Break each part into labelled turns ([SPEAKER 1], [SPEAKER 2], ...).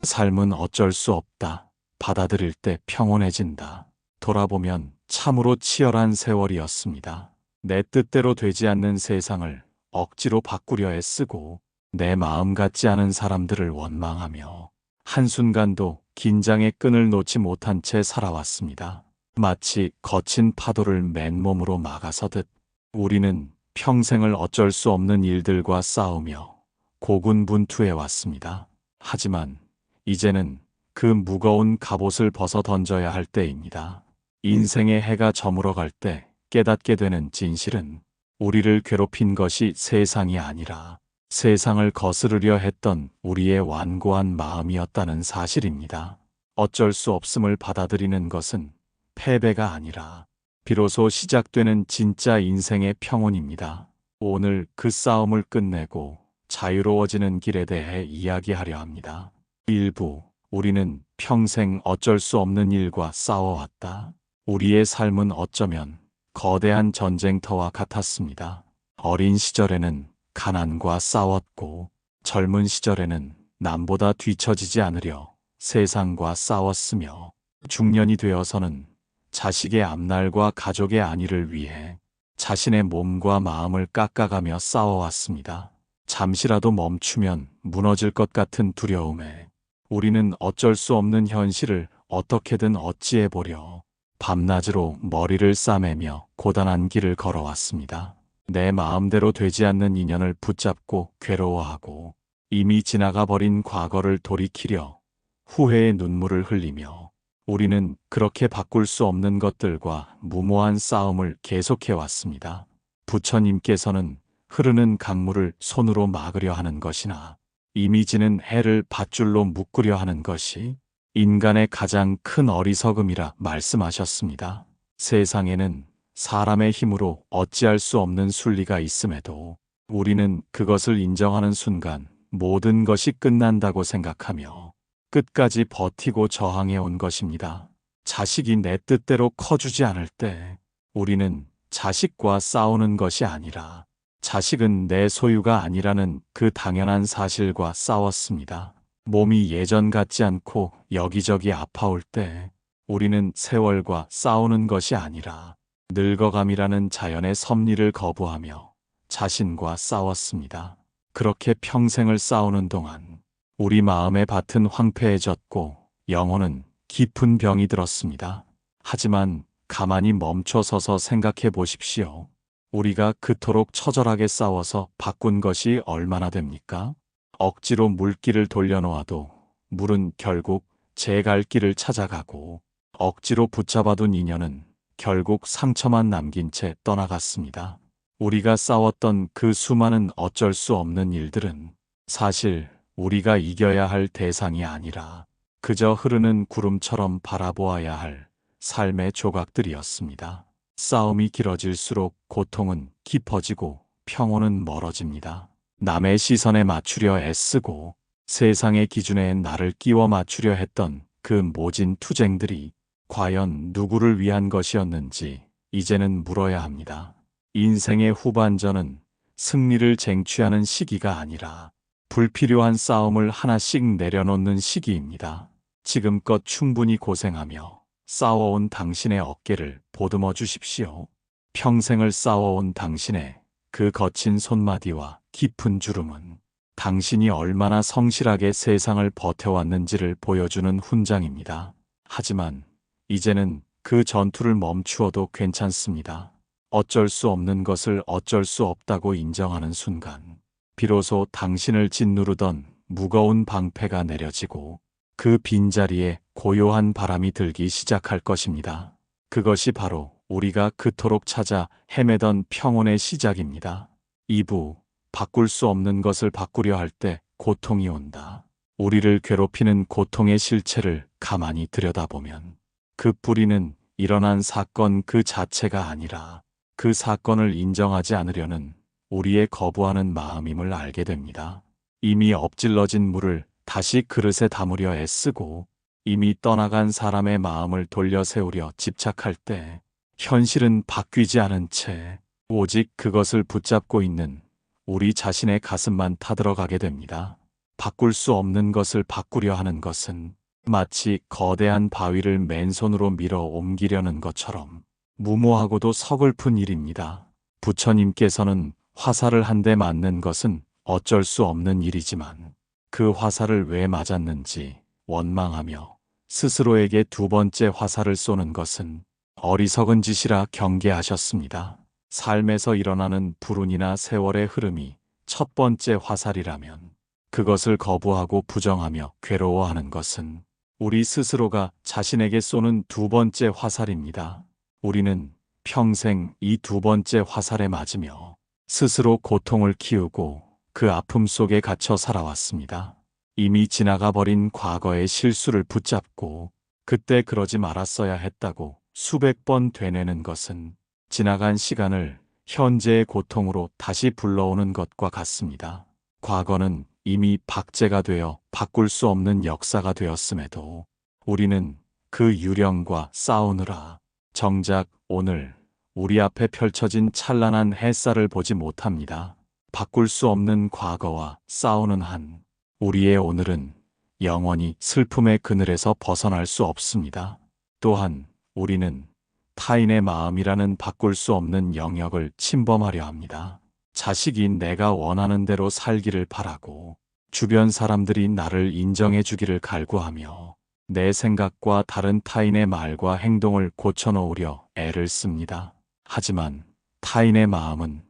[SPEAKER 1] 삶은 어쩔 수 없다. 받아들일 때 평온해진다. 돌아보면 참으로 치열한 세월이었습니다. 내 뜻대로 되지 않는 세상을 억지로 바꾸려 애쓰고 내 마음 같지 않은 사람들을 원망하며 한순간도 긴장의 끈을 놓지 못한 채 살아왔습니다. 마치 거친 파도를 맨몸으로 막아서듯 우리는 평생을 어쩔 수 없는 일들과 싸우며 고군분투해 왔습니다. 하지만 이제는 그 무거운 갑옷을 벗어 던져야 할 때입니다. 인생의 해가 저물어갈 때 깨닫게 되는 진실은 우리를 괴롭힌 것이 세상이 아니라 세상을 거스르려 했던 우리의 완고한 마음이었다는 사실입니다. 어쩔 수 없음을 받아들이는 것은 패배가 아니라 비로소 시작되는 진짜 인생의 평온입니다. 오늘 그 싸움을 끝내고 자유로워지는 길에 대해 이야기하려 합니다. 일부, 우리는 평생 어쩔 수 없는 일과 싸워왔다. 우리의 삶은 어쩌면 거대한 전쟁터와 같았습니다. 어린 시절에는 가난과 싸웠고 젊은 시절에는 남보다 뒤처지지 않으려 세상과 싸웠으며 중년이 되어서는 자식의 앞날과 가족의 안위를 위해 자신의 몸과 마음을 깎아가며 싸워왔습니다. 잠시라도 멈추면 무너질 것 같은 두려움에 우리는 어쩔 수 없는 현실을 어떻게든 어찌해보려 밤낮으로 머리를 싸매며 고단한 길을 걸어왔습니다. 내 마음대로 되지 않는 인연을 붙잡고 괴로워하고 이미 지나가 버린 과거를 돌이키려 후회의 눈물을 흘리며 우리는 그렇게 바꿀 수 없는 것들과 무모한 싸움을 계속해왔습니다. 부처님께서는 흐르는 강물을 손으로 막으려 하는 것이나 이미 지는 해를 밧줄로 묶으려 하는 것이 인간의 가장 큰 어리석음이라 말씀하셨습니다. 세상에는 사람의 힘으로 어찌할 수 없는 순리가 있음에도 우리는 그것을 인정하는 순간 모든 것이 끝난다고 생각하며 끝까지 버티고 저항해 온 것입니다. 자식이 내 뜻대로 커주지 않을 때 우리는 자식과 싸우는 것이 아니라 자식은 내 소유가 아니라는 그 당연한 사실과 싸웠습니다. 몸이 예전 같지 않고 여기저기 아파올 때 우리는 세월과 싸우는 것이 아니라 늙어감이라는 자연의 섭리를 거부하며 자신과 싸웠습니다. 그렇게 평생을 싸우는 동안 우리 마음의 밭은 황폐해졌고 영혼은 깊은 병이 들었습니다. 하지만 가만히 멈춰 서서 생각해 보십시오. 우리가 그토록 처절하게 싸워서 바꾼 것이 얼마나 됩니까? 억지로 물길을 돌려놓아도 물은 결국 제 갈 길을 찾아가고 억지로 붙잡아둔 인연은 결국 상처만 남긴 채 떠나갔습니다. 우리가 싸웠던 그 수많은 어쩔 수 없는 일들은 사실 우리가 이겨야 할 대상이 아니라 그저 흐르는 구름처럼 바라보아야 할 삶의 조각들이었습니다. 싸움이 길어질수록 고통은 깊어지고 평온은 멀어집니다. 남의 시선에 맞추려 애쓰고 세상의 기준에 나를 끼워 맞추려 했던 그 모진 투쟁들이 과연 누구를 위한 것이었는지 이제는 물어야 합니다. 인생의 후반전은 승리를 쟁취하는 시기가 아니라 불필요한 싸움을 하나씩 내려놓는 시기입니다. 지금껏 충분히 고생하며 싸워온 당신의 어깨를 보듬어 주십시오. 평생을 싸워온 당신의 그 거친 손마디와 깊은 주름은 당신이 얼마나 성실하게 세상을 버텨왔는지를 보여주는 훈장입니다. 하지만 이제는 그 전투를 멈추어도 괜찮습니다. 어쩔 수 없는 것을 어쩔 수 없다고 인정하는 순간 비로소 당신을 짓누르던 무거운 방패가 내려지고 그 빈자리에 고요한 바람이 들기 시작할 것입니다. 그것이 바로 우리가 그토록 찾아 헤매던 평온의 시작입니다. 2부, 바꿀 수 없는 것을 바꾸려 할 때 고통이 온다. 우리를 괴롭히는 고통의 실체를 가만히 들여다보면 그 뿌리는 일어난 사건 그 자체가 아니라 그 사건을 인정하지 않으려는 우리의 거부하는 마음임을 알게 됩니다. 이미 엎질러진 물을 다시 그릇에 담으려 애쓰고 이미 떠나간 사람의 마음을 돌려 세우려 집착할 때 현실은 바뀌지 않은 채 오직 그것을 붙잡고 있는 우리 자신의 가슴만 타들어가게 됩니다. 바꿀 수 없는 것을 바꾸려 하는 것은 마치 거대한 바위를 맨손으로 밀어 옮기려는 것처럼 무모하고도 서글픈 일입니다. 부처님께서는 화살을 한 대 맞는 것은 어쩔 수 없는 일이지만 그 화살을 왜 맞았는지 원망하며 스스로에게 두 번째 화살을 쏘는 것은 어리석은 짓이라 경계하셨습니다. 삶에서 일어나는 불운이나 세월의 흐름이 첫 번째 화살이라면 그것을 거부하고 부정하며 괴로워하는 것은 우리 스스로가 자신에게 쏘는 두 번째 화살입니다. 우리는 평생 이 두 번째 화살에 맞으며 스스로 고통을 키우고 그 아픔 속에 갇혀 살아왔습니다. 이미 지나가 버린 과거의 실수를 붙잡고 그때 그러지 말았어야 했다고 수백 번 되뇌는 것은 지나간 시간을 현재의 고통으로 다시 불러오는 것과 같습니다. 과거는 이미 박제가 되어 바꿀 수 없는 역사가 되었음에도 우리는 그 유령과 싸우느라 정작 오늘 우리 앞에 펼쳐진 찬란한 햇살을 보지 못합니다. 바꿀 수 없는 과거와 싸우는 한 우리의 오늘은 영원히 슬픔의 그늘에서 벗어날 수 없습니다. 또한 우리는 타인의 마음이라는 바꿀 수 없는 영역을 침범하려 합니다. 자식이 내가 원하는 대로 살기를 바라고 주변 사람들이 나를 인정해 주기를 갈구하며 내 생각과 다른 타인의 말과 행동을 고쳐놓으려 애를 씁니다. 하지만 타인의 마음은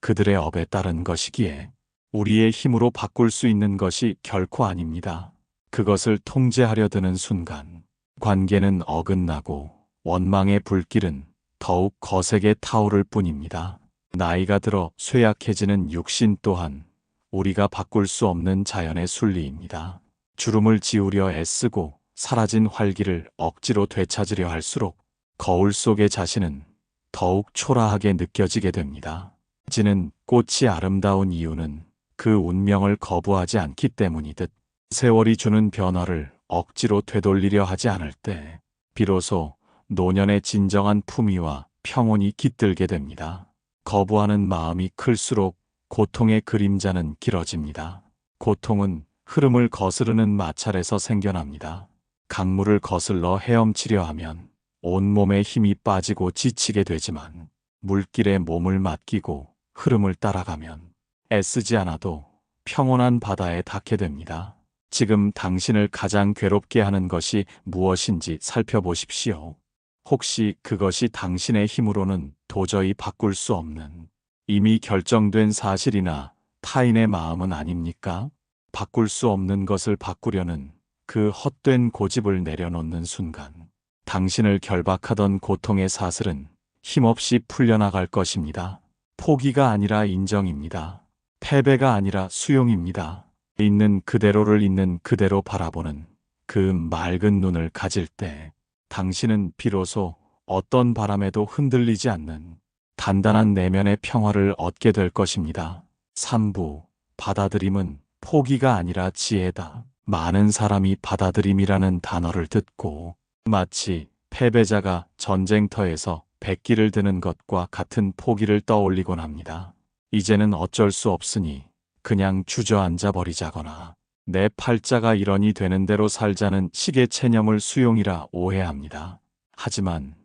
[SPEAKER 1] 그들의 업에 따른 것이기에 우리의 힘으로 바꿀 수 있는 것이 결코 아닙니다. 그것을 통제하려 드는 순간 관계는 어긋나고 원망의 불길은 더욱 거세게 타오를 뿐입니다. 나이가 들어 쇠약해지는 육신 또한 우리가 바꿀 수 없는 자연의 순리입니다. 주름을 지우려 애쓰고 사라진 활기를 억지로 되찾으려 할수록 거울 속의 자신은 더욱 초라하게 느껴지게 됩니다. 지는 꽃이 아름다운 이유는 그 운명을 거부하지 않기 때문이듯 세월이 주는 변화를 억지로 되돌리려 하지 않을 때 비로소 노년의 진정한 품위와 평온이 깃들게 됩니다. 거부하는 마음이 클수록 고통의 그림자는 길어집니다. 고통은 흐름을 거스르는 마찰에서 생겨납니다. 강물을 거슬러 헤엄치려 하면 온몸에 힘이 빠지고 지치게 되지만 물길에 몸을 맡기고 흐름을 따라가면 애쓰지 않아도 평온한 바다에 닿게 됩니다. 지금 당신을 가장 괴롭게 하는 것이 무엇인지 살펴보십시오. 혹시 그것이 당신의 힘으로는 도저히 바꿀 수 없는 이미 결정된 사실이나 타인의 마음은 아닙니까? 바꿀 수 없는 것을 바꾸려는 그 헛된 고집을 내려놓는 순간 당신을 결박하던 고통의 사슬은 힘없이 풀려나갈 것입니다. 포기가 아니라 인정입니다. 패배가 아니라 수용입니다. 있는 그대로를 있는 그대로 바라보는 그 맑은 눈을 가질 때 당신은 비로소 어떤 바람에도 흔들리지 않는 단단한 내면의 평화를 얻게 될 것입니다. 3부 받아들임은 포기가 아니라 지혜다. 많은 사람이 받아들임이라는 단어를 듣고 마치 패배자가 전쟁터에서 백기를 드는 것과 같은 포기를 떠올리곤 합니다. 이제는 어쩔 수 없으니 그냥 주저앉아 버리자거나 내 팔자가 이러니 되는 대로 살자는 식의 체념을 수용이라 오해합니다. 하지만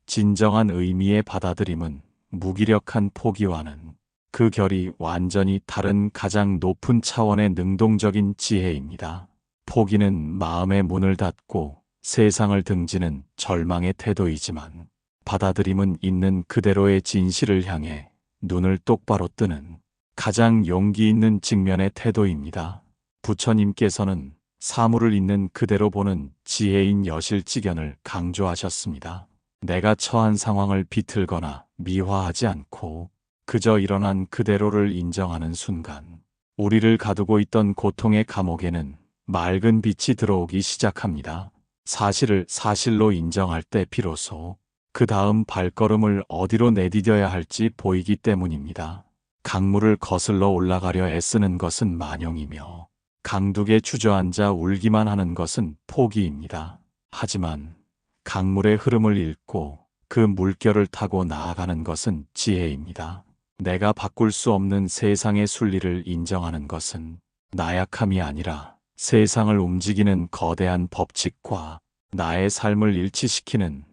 [SPEAKER 1] 진정한 의미의 받아들임은 무기력한 포기와는 그 결이 완전히 다른 가장 높은 차원의 능동적인 지혜입니다. 포기는 마음의 문을 닫고 세상을 등지는 절망의 태도이지만 받아들임은 있는 그대로의 진실을 향해 눈을 똑바로 뜨는 가장 용기 있는 직면의 태도입니다. 부처님께서는 사물을 있는 그대로 보는 지혜인 여실지견을 강조하셨습니다. 내가 처한 상황을 비틀거나 미화하지 않고 그저 일어난 그대로를 인정하는 순간 우리를 가두고 있던 고통의 감옥에는 맑은 빛이 들어오기 시작합니다. 사실을 사실로 인정할 때 비로소 그 다음 발걸음을 어디로 내디뎌야 할지 보이기 때문입니다. 강물을 거슬러 올라가려 애쓰는 것은 만용이며 강둑에 주저앉아 울기만 하는 것은 포기입니다. 하지만 강물의 흐름을 읽고 그 물결을 타고 나아가는 것은 지혜입니다. 내가 바꿀 수 없는 세상의 순리를 인정하는 것은 나약함이 아니라 세상을 움직이는 거대한 법칙과 나의 삶을 일치시키는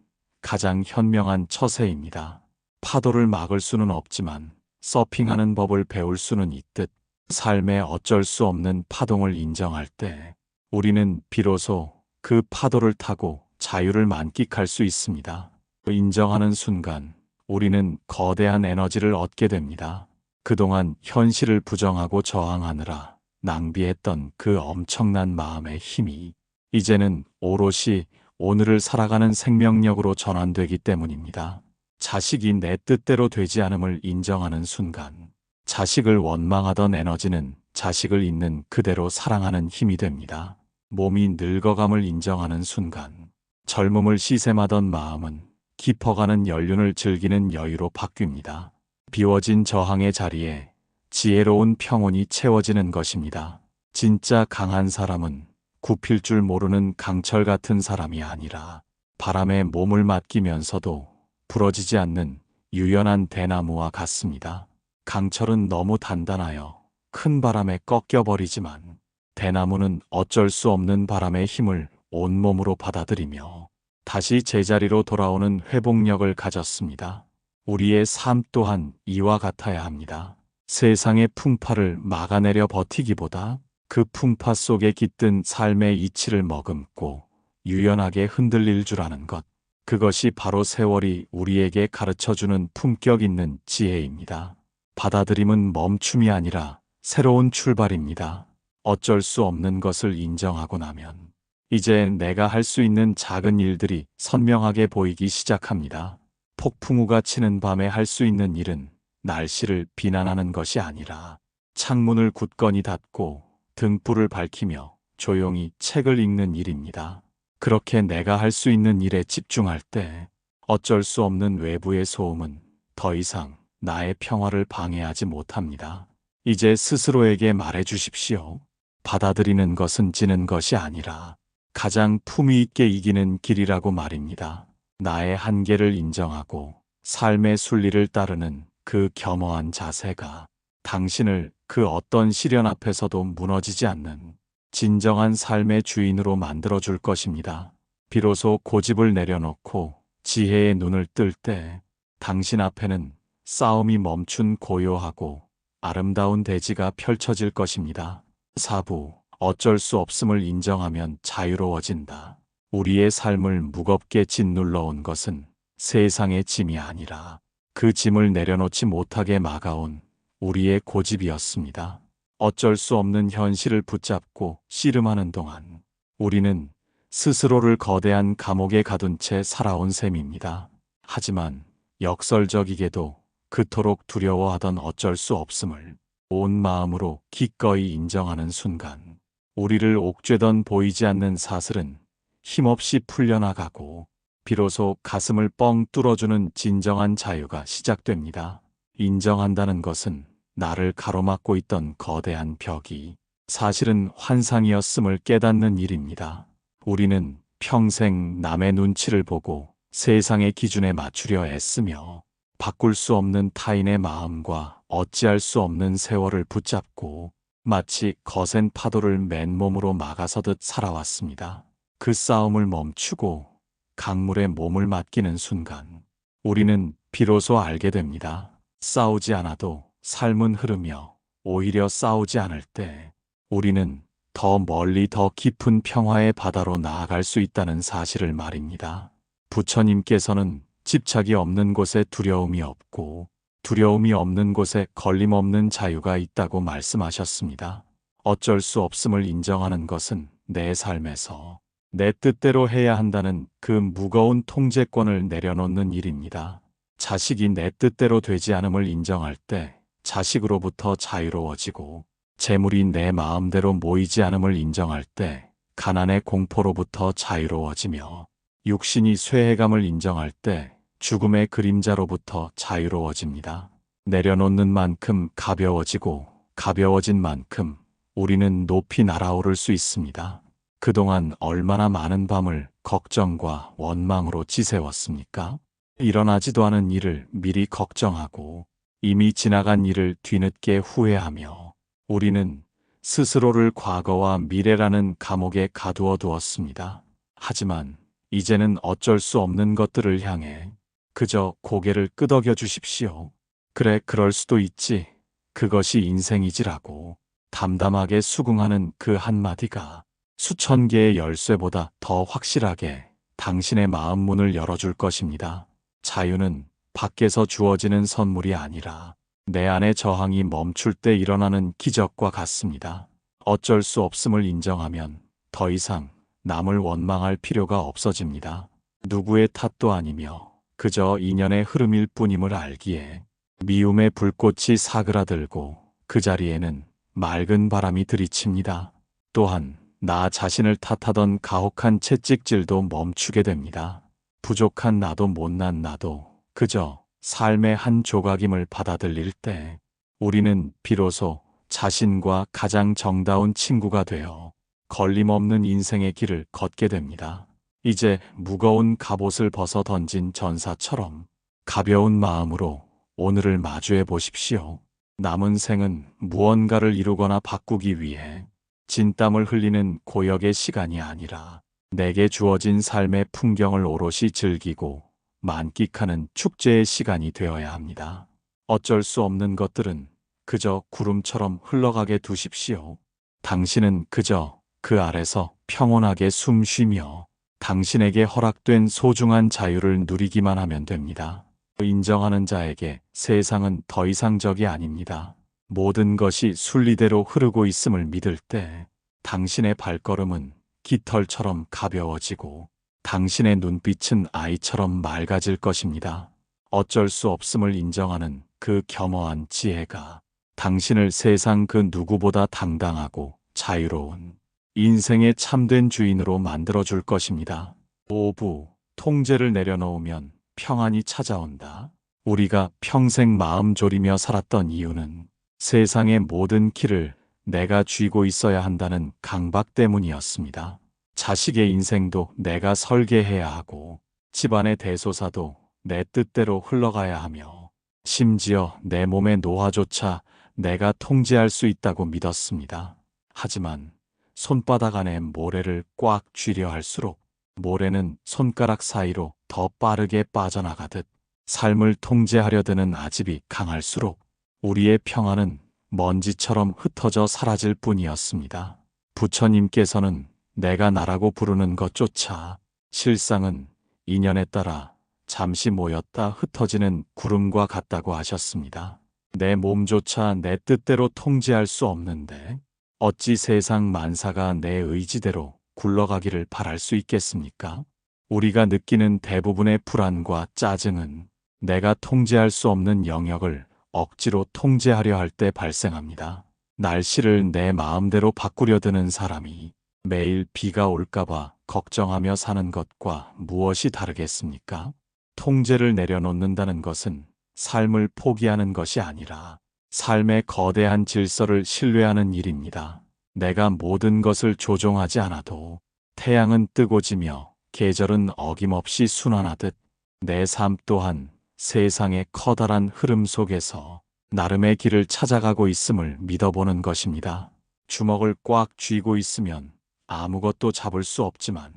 [SPEAKER 1] 가장 현명한 처세입니다. 파도를 막을 수는 없지만 서핑하는 법을 배울 수는 있듯 삶에 어쩔 수 없는 파동을 인정할 때 우리는 비로소 그 파도를 타고 자유를 만끽할 수 있습니다. 인정하는 순간 우리는 거대한 에너지를 얻게 됩니다. 그동안 현실을 부정하고 저항하느라 낭비했던 그 엄청난 마음의 힘이 이제는 오롯이 오늘을 살아가는 생명력으로 전환되기 때문입니다. 자식이 내 뜻대로 되지 않음을 인정하는 순간 자식을 원망하던 에너지는 자식을 있는 그대로 사랑하는 힘이 됩니다. 몸이 늙어감을 인정하는 순간 젊음을 시샘하던 마음은 깊어가는 연륜을 즐기는 여유로 바뀝니다. 비워진 저항의 자리에 지혜로운 평온이 채워지는 것입니다. 진짜 강한 사람은 굽힐 줄 모르는 강철 같은 사람이 아니라 바람에 몸을 맡기면서도 부러지지 않는 유연한 대나무와 같습니다. 강철은 너무 단단하여 큰 바람에 꺾여버리지만 대나무는 어쩔 수 없는 바람의 힘을 온몸으로 받아들이며 다시 제자리로 돌아오는 회복력을 가졌습니다. 우리의 삶 또한 이와 같아야 합니다. 세상의 풍파를 막아내려 버티기보다 그 풍파 속에 깃든 삶의 이치를 머금고 유연하게 흔들릴 줄 아는 것, 그것이 바로 세월이 우리에게 가르쳐주는 품격 있는 지혜입니다. 받아들임은 멈춤이 아니라 새로운 출발입니다. 어쩔 수 없는 것을 인정하고 나면 이제 내가 할 수 있는 작은 일들이 선명하게 보이기 시작합니다. 폭풍우가 치는 밤에 할 수 있는 일은 날씨를 비난하는 것이 아니라 창문을 굳건히 닫고 등불을 밝히며 조용히 책을 읽는 일입니다. 그렇게 내가 할 수 있는 일에 집중할 때 어쩔 수 없는 외부의 소음은 더 이상 나의 평화를 방해하지 못합니다. 이제 스스로에게 말해 주십시오. 받아들이는 것은 지는 것이 아니라 가장 품위 있게 이기는 길이라고 말입니다. 나의 한계를 인정하고 삶의 순리를 따르는 그 겸허한 자세가 당신을 그 어떤 시련 앞에서도 무너지지 않는 진정한 삶의 주인으로 만들어줄 것입니다. 비로소 고집을 내려놓고 지혜의 눈을 뜰 때 당신 앞에는 싸움이 멈춘 고요하고 아름다운 대지가 펼쳐질 것입니다. 4부, 어쩔 수 없음을 인정하면 자유로워진다. 우리의 삶을 무겁게 짓눌러온 것은 세상의 짐이 아니라 그 짐을 내려놓지 못하게 막아온 우리의 고집이었습니다. 어쩔 수 없는 현실을 붙잡고 씨름하는 동안 우리는 스스로를 거대한 감옥에 가둔 채 살아온 셈입니다. 하지만 역설적이게도 그토록 두려워하던 어쩔 수 없음을 온 마음으로 기꺼이 인정하는 순간 우리를 옥죄던 보이지 않는 사슬은 힘없이 풀려나가고 비로소 가슴을 뻥 뚫어주는 진정한 자유가 시작됩니다. 인정한다는 것은 나를 가로막고 있던 거대한 벽이 사실은 환상이었음을 깨닫는 일입니다. 우리는 평생 남의 눈치를 보고 세상의 기준에 맞추려 애쓰며 바꿀 수 없는 타인의 마음과 어찌할 수 없는 세월을 붙잡고 마치 거센 파도를 맨몸으로 막아서듯 살아왔습니다. 그 싸움을 멈추고 강물에 몸을 맡기는 순간 우리는 비로소 알게 됩니다. 싸우지 않아도 삶은 흐르며 오히려 싸우지 않을 때 우리는 더 멀리 더 깊은 평화의 바다로 나아갈 수 있다는 사실을 말입니다. 부처님께서는 집착이 없는 곳에 두려움이 없고 두려움이 없는 곳에 걸림없는 자유가 있다고 말씀하셨습니다. 어쩔 수 없음을 인정하는 것은 내 삶에서 내 뜻대로 해야 한다는 그 무거운 통제권을 내려놓는 일입니다. 자식이 내 뜻대로 되지 않음을 인정할 때 자식으로부터 자유로워지고 재물이 내 마음대로 모이지 않음을 인정할 때 가난의 공포로부터 자유로워지며 육신이 쇠해감을 인정할 때 죽음의 그림자로부터 자유로워집니다. 내려놓는 만큼 가벼워지고 가벼워진 만큼 우리는 높이 날아오를 수 있습니다. 그동안 얼마나 많은 밤을 걱정과 원망으로 지새웠습니까? 일어나지도 않은 일을 미리 걱정하고 이미 지나간 일을 뒤늦게 후회하며 우리는 스스로를 과거와 미래라는 감옥에 가두어 두었습니다. 하지만 이제는 어쩔 수 없는 것들을 향해 그저 고개를 끄덕여 주십시오. 그래, 그럴 수도 있지. 그것이 인생이지라고 담담하게 수긍하는 그 한마디가 수천 개의 열쇠보다 더 확실하게 당신의 마음 문을 열어줄 것입니다. 자유는 밖에서 주어지는 선물이 아니라 내 안의 저항이 멈출 때 일어나는 기적과 같습니다. 어쩔 수 없음을 인정하면 더 이상 남을 원망할 필요가 없어집니다. 누구의 탓도 아니며 그저 인연의 흐름일 뿐임을 알기에 미움의 불꽃이 사그라들고 그 자리에는 맑은 바람이 들이칩니다. 또한 나 자신을 탓하던 가혹한 채찍질도 멈추게 됩니다. 부족한 나도 못난 나도 그저 삶의 한 조각임을 받아들일 때 우리는 비로소 자신과 가장 정다운 친구가 되어 걸림없는 인생의 길을 걷게 됩니다. 이제 무거운 갑옷을 벗어 던진 전사처럼 가벼운 마음으로 오늘을 마주해 보십시오. 남은 생은 무언가를 이루거나 바꾸기 위해 진땀을 흘리는 고역의 시간이 아니라 내게 주어진 삶의 풍경을 오롯이 즐기고 만끽하는 축제의 시간이 되어야 합니다. 어쩔 수 없는 것들은 그저 구름처럼 흘러가게 두십시오. 당신은 그저 그 아래서 평온하게 숨 쉬며 당신에게 허락된 소중한 자유를 누리기만 하면 됩니다. 인정하는 자에게 세상은 더 이상 적이 아닙니다. 모든 것이 순리대로 흐르고 있음을 믿을 때 당신의 발걸음은 깃털처럼 가벼워지고 당신의 눈빛은 아이처럼 맑아질 것입니다. 어쩔 수 없음을 인정하는 그 겸허한 지혜가 당신을 세상 그 누구보다 당당하고 자유로운 인생의 참된 주인으로 만들어줄 것입니다. 오부, 통제를 내려놓으면 평안이 찾아온다. 우리가 평생 마음 졸이며 살았던 이유는 세상의 모든 길을 내가 쥐고 있어야 한다는 강박 때문이었습니다. 자식의 인생도 내가 설계해야 하고 집안의 대소사도 내 뜻대로 흘러가야 하며 심지어 내 몸의 노화조차 내가 통제할 수 있다고 믿었습니다. 하지만 손바닥 안에 모래를 꽉 쥐려 할수록 모래는 손가락 사이로 더 빠르게 빠져나가듯 삶을 통제하려 드는 아집이 강할수록 우리의 평안은 먼지처럼 흩어져 사라질 뿐이었습니다. 부처님께서는 내가 나라고 부르는 것조차 실상은 인연에 따라 잠시 모였다 흩어지는 구름과 같다고 하셨습니다. 내 몸조차 내 뜻대로 통제할 수 없는데 어찌 세상 만사가 내 의지대로 굴러가기를 바랄 수 있겠습니까? 우리가 느끼는 대부분의 불안과 짜증은 내가 통제할 수 없는 영역을 억지로 통제하려 할 때 발생합니다. 날씨를 내 마음대로 바꾸려 드는 사람이 매일 비가 올까봐 걱정하며 사는 것과 무엇이 다르겠습니까? 통제를 내려놓는다는 것은 삶을 포기하는 것이 아니라 삶의 거대한 질서를 신뢰하는 일입니다. 내가 모든 것을 조종하지 않아도 태양은 뜨고 지며 계절은 어김없이 순환하듯 내 삶 또한 세상의 커다란 흐름 속에서 나름의 길을 찾아가고 있음을 믿어보는 것입니다. 주먹을 꽉 쥐고 있으면 아무것도 잡을 수 없지만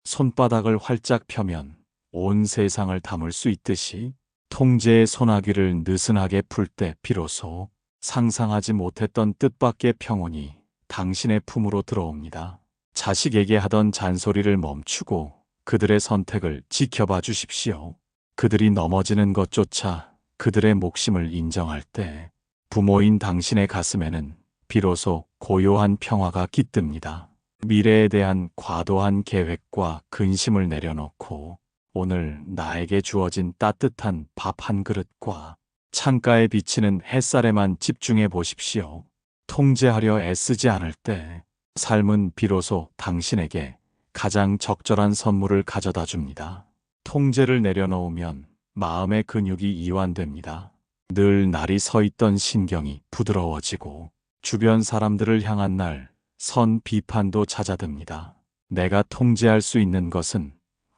[SPEAKER 1] 손바닥을 활짝 펴면 온 세상을 담을 수 있듯이 통제의 소나기를 느슨하게 풀 때 비로소 상상하지 못했던 뜻밖의 평온이 당신의 품으로 들어옵니다. 자식에게 하던 잔소리를 멈추고 그들의 선택을 지켜봐 주십시오. 그들이 넘어지는 것조차 그들의 몫임을 인정할 때 부모인 당신의 가슴에는 비로소 고요한 평화가 깃듭니다. 미래에 대한 과도한 계획과 근심을 내려놓고 오늘 나에게 주어진 따뜻한 밥 한 그릇과 창가에 비치는 햇살에만 집중해 보십시오. 통제하려 애쓰지 않을 때 삶은 비로소 당신에게 가장 적절한 선물을 가져다 줍니다. 통제를 내려놓으면 마음의 근육이 이완됩니다. 늘 날이 서 있던 신경이 부드러워지고 주변 사람들을 향한 날 선 비판도 잦아듭니다. 내가 통제할 수 있는 것은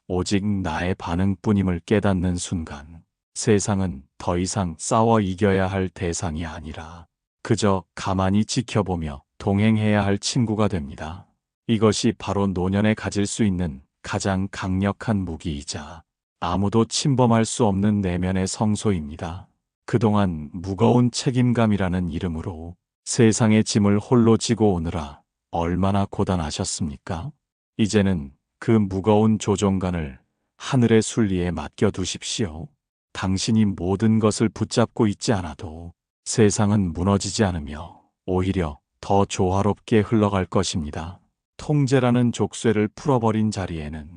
[SPEAKER 1] 오직 나의 반응뿐임을 깨닫는 순간 세상은 더 이상 싸워 이겨야 할 대상이 아니라 그저 가만히 지켜보며 동행해야 할 친구가 됩니다. 이것이 바로 노년에 가질 수 있는 가장 강력한 무기이자 아무도 침범할 수 없는 내면의 성소입니다. 그동안 무거운 책임감이라는 이름으로 세상의 짐을 홀로 지고 오느라 얼마나 고단하셨습니까? 이제는 그 무거운 조종간을 하늘의 순리에 맡겨두십시오. 당신이 모든 것을 붙잡고 있지 않아도 세상은 무너지지 않으며 오히려 더 조화롭게 흘러갈 것입니다. 통제라는 족쇄를 풀어버린 자리에는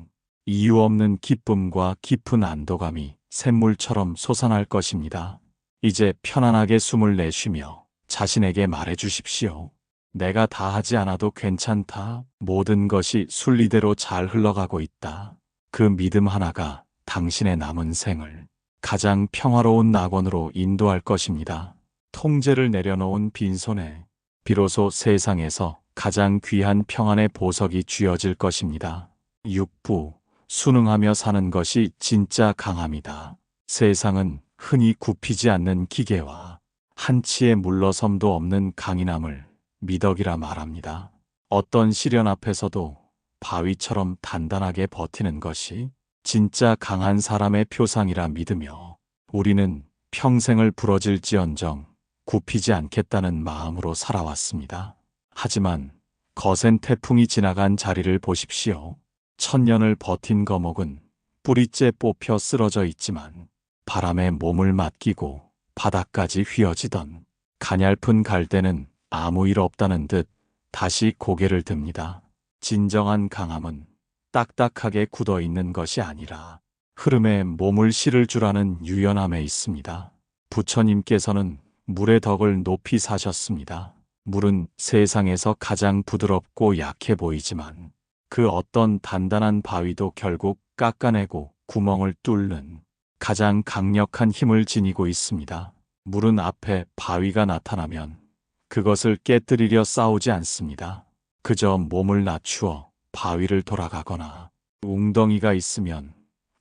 [SPEAKER 1] 이유 없는 기쁨과 깊은 안도감이 샘물처럼 솟아날 것입니다. 이제 편안하게 숨을 내쉬며 자신에게 말해주십시오. 내가 다 하지 않아도 괜찮다. 모든 것이 순리대로 잘 흘러가고 있다. 그 믿음 하나가 당신의 남은 생을 가장 평화로운 낙원으로 인도할 것입니다. 통제를 내려놓은 빈손에 비로소 세상에서 가장 귀한 평안의 보석이 쥐어질 것입니다. 6부 순응하며 사는 것이 진짜 강함이다. 세상은 흔히 굽히지 않는 기계와 한치의 물러섬도 없는 강인함을 미덕이라 말합니다. 어떤 시련 앞에서도 바위처럼 단단하게 버티는 것이 진짜 강한 사람의 표상이라 믿으며 우리는 평생을 부러질지언정 굽히지 않겠다는 마음으로 살아왔습니다. 하지만 거센 태풍이 지나간 자리를 보십시오. 천년을 버틴 거목은 뿌리째 뽑혀 쓰러져 있지만 바람에 몸을 맡기고 바닥까지 휘어지던 가냘픈 갈대는 아무 일 없다는 듯 다시 고개를 듭니다. 진정한 강함은 딱딱하게 굳어 있는 것이 아니라 흐름에 몸을 실을 줄 아는 유연함에 있습니다. 부처님께서는 물의 덕을 높이 사셨습니다. 물은 세상에서 가장 부드럽고 약해 보이지만 그 어떤 단단한 바위도 결국 깎아내고 구멍을 뚫는 가장 강력한 힘을 지니고 있습니다. 물은 앞에 바위가 나타나면 그것을 깨뜨리려 싸우지 않습니다. 그저 몸을 낮추어 바위를 돌아가거나 웅덩이가 있으면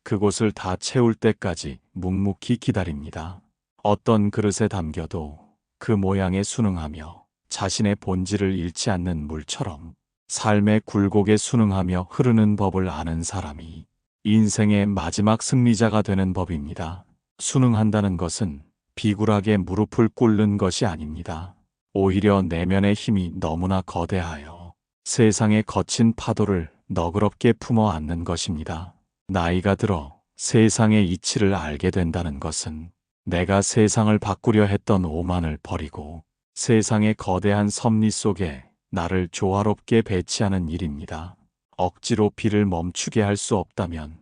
[SPEAKER 1] 그곳을 다 채울 때까지 묵묵히 기다립니다. 어떤 그릇에 담겨도 그 모양에 순응하며 자신의 본질을 잃지 않는 물처럼 삶의 굴곡에 순응하며 흐르는 법을 아는 사람이 인생의 마지막 승리자가 되는 법입니다. 순응한다는 것은 비굴하게 무릎을 꿇는 것이 아닙니다. 오히려 내면의 힘이 너무나 거대하여 세상의 거친 파도를 너그럽게 품어 안는 것입니다. 나이가 들어 세상의 이치를 알게 된다는 것은 내가 세상을 바꾸려 했던 오만을 버리고 세상의 거대한 섭리 속에 나를 조화롭게 배치하는 일입니다. 억지로 비를 멈추게 할 수 없다면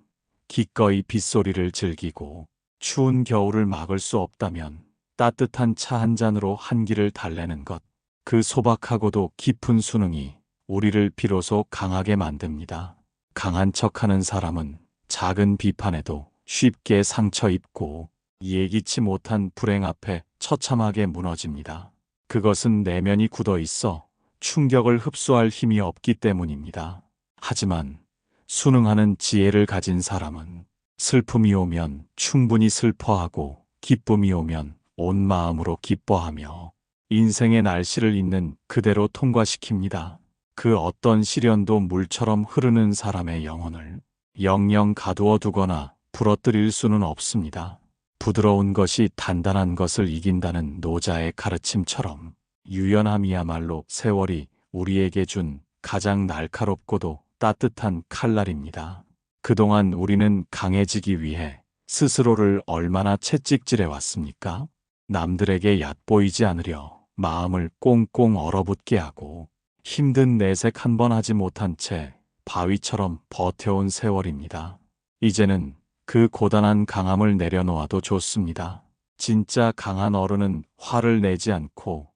[SPEAKER 1] 기꺼이 빗소리를 즐기고 추운 겨울을 막을 수 없다면 따뜻한 차 한 잔으로 한기를 달래는 것, 그 소박하고도 깊은 순응이 우리를 비로소 강하게 만듭니다. 강한 척하는 사람은 작은 비판에도 쉽게 상처 입고 예기치 못한 불행 앞에 처참하게 무너집니다. 그것은 내면이 굳어 있어 충격을 흡수할 힘이 없기 때문입니다. 하지만 순응하는 지혜를 가진 사람은 슬픔이 오면 충분히 슬퍼하고 기쁨이 오면 온 마음으로 기뻐하며 인생의 날씨를 있는 그대로 통과시킵니다. 그 어떤 시련도 물처럼 흐르는 사람의 영혼을 영영 가두어 두거나 부러뜨릴 수는 없습니다. 부드러운 것이 단단한 것을 이긴다는 노자의 가르침처럼 유연함이야말로 세월이 우리에게 준 가장 날카롭고도 따뜻한 칼날입니다. 그동안 우리는 강해지기 위해 스스로를 얼마나 채찍질해 왔습니까? 남들에게 얕보이지 않으려 마음을 꽁꽁 얼어붙게 하고 힘든 내색 한 번 하지 못한 채 바위처럼 버텨온 세월입니다. 이제는 그 고단한 강함을 내려놓아도 좋습니다. 진짜 강한 어른은 화를 내지 않고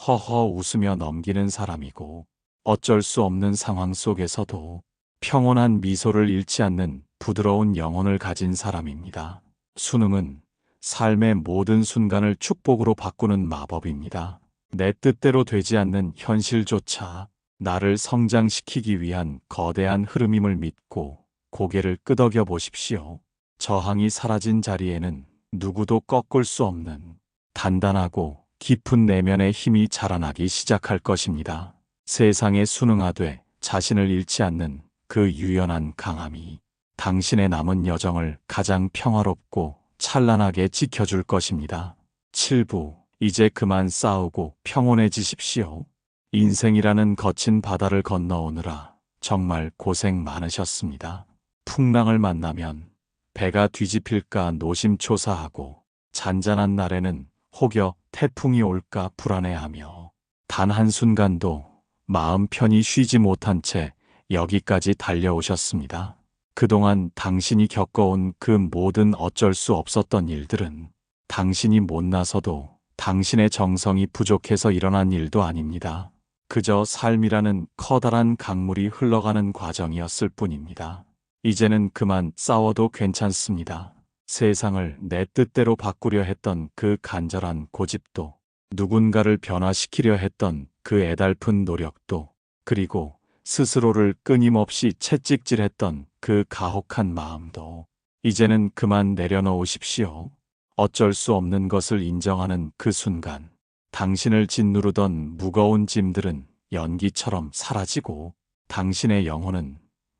[SPEAKER 1] 허허 웃으며 넘기는 사람이고 어쩔 수 없는 상황 속에서도 평온한 미소를 잃지 않는 부드러운 영혼을 가진 사람입니다. 순응은 삶의 모든 순간을 축복으로 바꾸는 마법입니다. 내 뜻대로 되지 않는 현실조차 나를 성장시키기 위한 거대한 흐름임을 믿고 고개를 끄덕여 보십시오. 저항이 사라진 자리에는 누구도 꺾을 수 없는 단단하고 깊은 내면의 힘이 자라나기 시작할 것입니다. 세상에 순응하되 자신을 잃지 않는 그 유연한 강함이 당신의 남은 여정을 가장 평화롭고 찬란하게 지켜줄 것입니다. 7부. 이제 그만 싸우고 평온해지십시오. 인생이라는 거친 바다를 건너오느라 정말 고생 많으셨습니다. 풍랑을 만나면 배가 뒤집힐까 노심초사하고, 잔잔한 날에는 혹여 태풍이 올까 불안해하며, 단 한순간도 마음 편히 쉬지 못한 채 여기까지 달려오셨습니다. 그동안 당신이 겪어온 그 모든 어쩔 수 없었던 일들은 당신이 못나서도 당신의 정성이 부족해서 일어난 일도 아닙니다. 그저 삶이라는 커다란 강물이 흘러가는 과정이었을 뿐입니다. 이제는 그만 싸워도 괜찮습니다. 세상을 내 뜻대로 바꾸려 했던 그 간절한 고집도, 누군가를 변화시키려 했던 그 애달픈 노력도, 그리고 스스로를 끊임없이 채찍질했던 그 가혹한 마음도 이제는 그만 내려놓으십시오. 어쩔 수 없는 것을 인정하는 그 순간, 당신을 짓누르던 무거운 짐들은 연기처럼 사라지고, 당신의 영혼은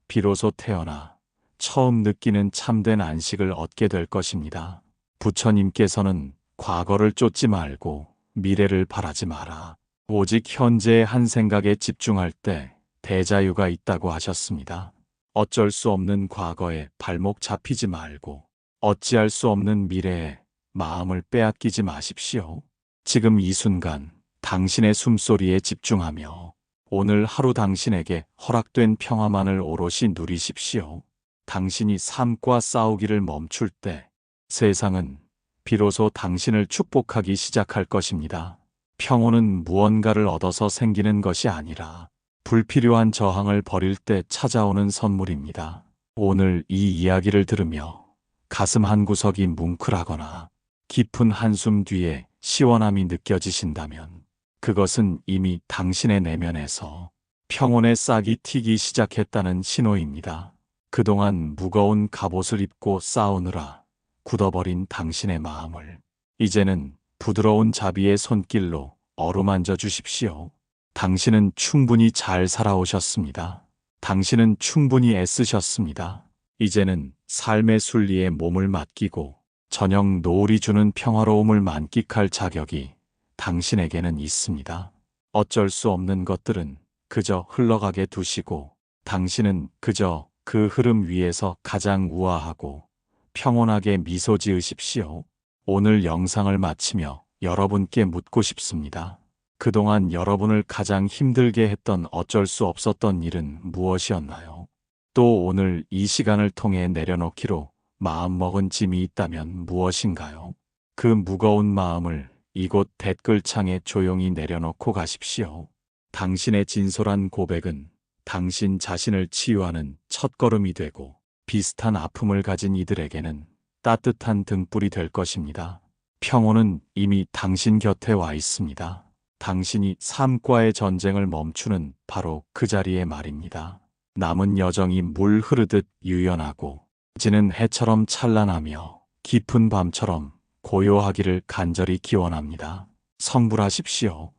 [SPEAKER 1] 비로소 태어나 처음 느끼는 참된 안식을 얻게 될 것입니다. 부처님께서는 과거를 쫓지 말고 미래를 바라지 마라, 오직 현재의 한 생각에 집중할 때 대자유가 있다고 하셨습니다. 어쩔 수 없는 과거에 발목 잡히지 말고, 어찌할 수 없는 미래에 마음을 빼앗기지 마십시오. 지금 이 순간 당신의 숨소리에 집중하며 오늘 하루 당신에게 허락된 평화만을 오롯이 누리십시오. 당신이 삶과 싸우기를 멈출 때 세상은 비로소 당신을 축복하기 시작할 것입니다. 평온은 무언가를 얻어서 생기는 것이 아니라 불필요한 저항을 버릴 때 찾아오는 선물입니다. 오늘 이 이야기를 들으며 가슴 한구석이 뭉클하거나 깊은 한숨 뒤에 시원함이 느껴지신다면, 그것은 이미 당신의 내면에서 평온의 싹이 튀기 시작했다는 신호입니다. 그동안 무거운 갑옷을 입고 싸우느라 굳어버린 당신의 마음을 이제는 부드러운 자비의 손길로 어루만져 주십시오. 당신은 충분히 잘 살아오셨습니다. 당신은 충분히 애쓰셨습니다. 이제는 삶의 순리에 몸을 맡기고 저녁 노을이 주는 평화로움을 만끽할 자격이 당신에게는 있습니다. 어쩔 수 없는 것들은 그저 흘러가게 두시고, 당신은 그저 그 흐름 위에서 가장 우아하고 평온하게 미소 지으십시오. 오늘 영상을 마치며 여러분께 묻고 싶습니다. 그동안 여러분을 가장 힘들게 했던 어쩔 수 없었던 일은 무엇이었나요? 또 오늘 이 시간을 통해 내려놓기로 마음먹은 짐이 있다면 무엇인가요? 그 무거운 마음을 이곳 댓글창에 조용히 내려놓고 가십시오. 당신의 진솔한 고백은 당신 자신을 치유하는 첫걸음이 되고, 비슷한 아픔을 가진 이들에게는 따뜻한 등불이 될 것입니다. 평온은 이미 당신 곁에 와 있습니다. 당신이 삶과의 전쟁을 멈추는 바로 그 자리에 말입니다. 남은 여정이 물 흐르듯 유연하고, 지는 해처럼 찬란하며 깊은 밤처럼 고요하기를 간절히 기원합니다. 성불하십시오.